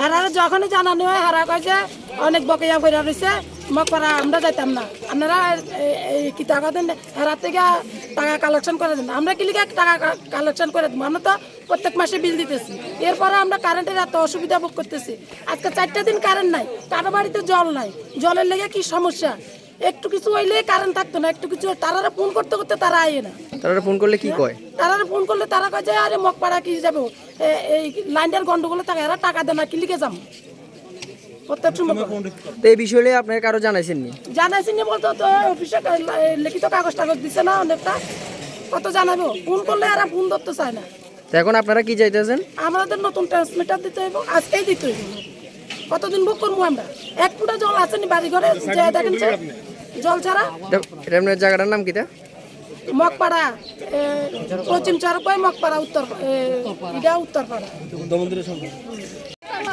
আর যখনই জানানো হয় হারা কয় যে অনেক বকেয়া করে রয়েছে মকপাড়া আমরা যাইতাম না, আপনারা কি টাকা দেন হারার থেকে টাকা কালেকশন করে দেন। আমরা কি লিখে টাকা কালেকশন করে দেবো? আমরা তো প্রত্যেক মাসে বিল দিতেছি, এরপরে আমরা কারেন্টের এত অসুবিধা ভোগ করতেছি। আজকে 4টা দিন কারেন্ট নাই, কারো বাড়িতে জল নাই, জলের লেগে কি সমস্যা, একটু কিছু হইলে কারেন্ট থাকতো না, একটু কিছু তারা ফোন করতে করতে তারা আয় না। তারা ফোন করলে কি কয়? তারা ফোন করলে তারা কয় যে আরে মকপাড়া কি যাবো, এই লাইনটার গন্ডগোলে থাকে, এরা টাকা দেয় না, কি লিখে যাবো প্রত্যেক সময়। তো এই বিষয়ে আপনার কারো জানাইছেননি? জানাইছিনি বলতো তো অফিসে লিখিত কাগজ টাগজ দিছে না অনেকটা, কত জানাবো, ফোন করলে এরা ফোন ধরতে চায় না। তো এখন আপনারা কি চাইতেছেন? আমাদের নতুন ট্রান্সমিটার দিতে হইব, আজকেই দিতে হইব। কতদিন বুক করবো আমরা? এক ফুটা জল আসেনি বাড়ি ঘরে, যে দেখেন জল ছাড়া। এটা আপনার জায়গাটার নাম কিটা? মকপাড়া, পশ্চিম চরপাই মকপাড়া, উত্তরপাড়া।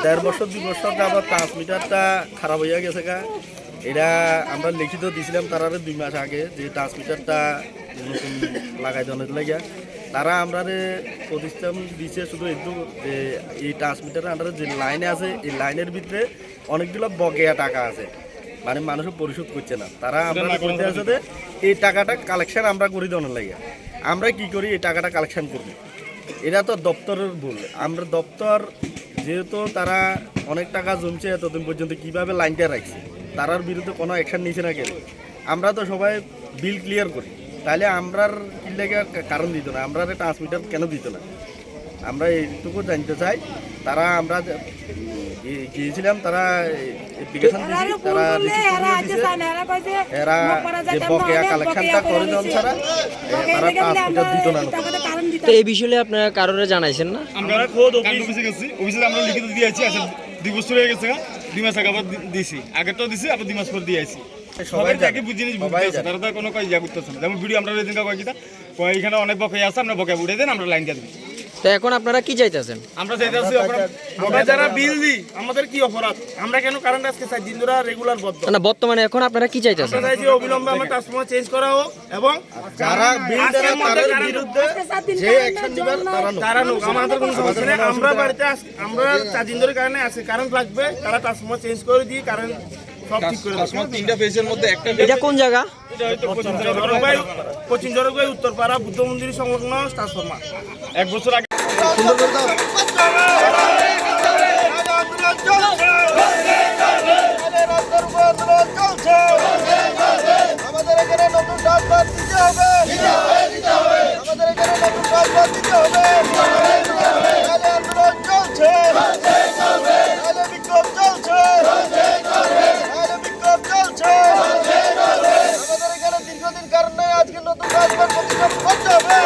1.5 বছর 2 বছর যাবত ট্রান্সমিটারটা খারাপ হইয়া গেছে গা। এটা আমরা লিখিত দিয়েছিলাম তারা 2 মাস আগে যে ট্রান্সমিটারটা নতুন লাগাই দেওয়ার লাগিয়া। তারা আমরা প্রতিষ্ঠান দিচ্ছে শুধু একটু যে এই ট্রান্সমিটারের আন্ডারে যে লাইনে আছে এই লাইনের ভিতরে অনেকগুলো বকেয়া টাকা আছে, মানে মানুষও পরিশোধ করছে না। তারা আমরা করতে আছে যে এই টাকাটা কালেকশন আমরা করে দেওয়ার লাগিয়া। আমরা কি করি, এই টাকাটা কালেকশন করবো, এটা তো দপ্তরের ভুল। আমরা দপ্তর যেহেতু তারা অনেক টাকা জমছে এতদিন পর্যন্ত কীভাবে লাইনটা রাখছে, তারার বিরুদ্ধে কোনো অ্যাকশন নিচ্ছে না কেন? আমরা তো সবাই বিল ক্লিয়ার করি, তাহলে আমরার কি লেগে কারণ দিত না, আমরা ট্রান্সমিটার কেন দিত না? আমরা এইটুকু জানতে চাই। তারা আমরা গিয়েছিলাম, তারা অ্যাপ্লিকেশন দিয়েছি, তারা এরা যে বকেয়া কালেকশনটা করে দেন ছাড়া তারা ট্রান্সমিটার দিত না। তো এই বিষয়ে আপনারা কারোরে জানাইছেন না? আমরা খোদ অফিসে গেছি, অফিসে আমরা লিখিত দিয়েছি। আচ্ছা 2 বছর হয়ে গেছে, 2 মাস আগে আবার দিয়েছি, আগেরটাও দিয়েছি, আবার 2 মাস পর দিয়ে আইছি। সবাই তাকে জিনিস বুঝতেছে, তারা তো কোনো কাজ করতেছে না। যেমন ভিডিও আমরা এদিনকে কয় কিটা এখানে অনেক বকেয়া আছে, আমরা বকেয়া উঠে দেন, আমরা লাইন দিয়ে দিই। তো এখন আপনারা কি চাইতেছেন? আমরা চাইতেছি আমরা যারা বিল দিই আমাদের কি অপরাধ? আমরা কেন কারেন্ট আজকে 4 দিন ধরে রেগুলার বন্ধ? না, বর্তমানে এখন আপনারা কি চাইতেছেন? আমরা চাইছি অবিলম্বে আমরা ট্রান্সফরমার চেঞ্জ করা হোক এবং যারা বিল দেয় তাদের বিরুদ্ধে যে অ্যাকশন নিবার তারা নোক। আমাদের কোনো সমস্যা নেই, আমরা বাড়িতে আমরা 4 দিন ধরে কারেন্ট আছে, কারেন্ট লাগবে, তারা ট্রান্সফরমার চেঞ্জ করে দিয়ে কারেন্ট সব ঠিক করে দেয়। 3টা ফেজের মধ্যে একটা এটা কোন জায়গা? পশ্চিম জরগবাই উত্তরপাড়া বুদ্ধ মন্দির সংলগ্ন ট্রান্সফরমার। 1 বছর আগে আমাদের এখানে নতুন ট্রান্সফার দিতে হবে, আমাদের এখানে নতুন ট্রান্সফার দিতে হবে। আন্দোলন চলছে, বিক্ষোভ চলছে, বিক্ষোভ চলছে। আমাদের এখানে দীর্ঘদিন কারণে আজকে নতুন ট্রান্সফার প্রতিষ্ঠা করতে হবে।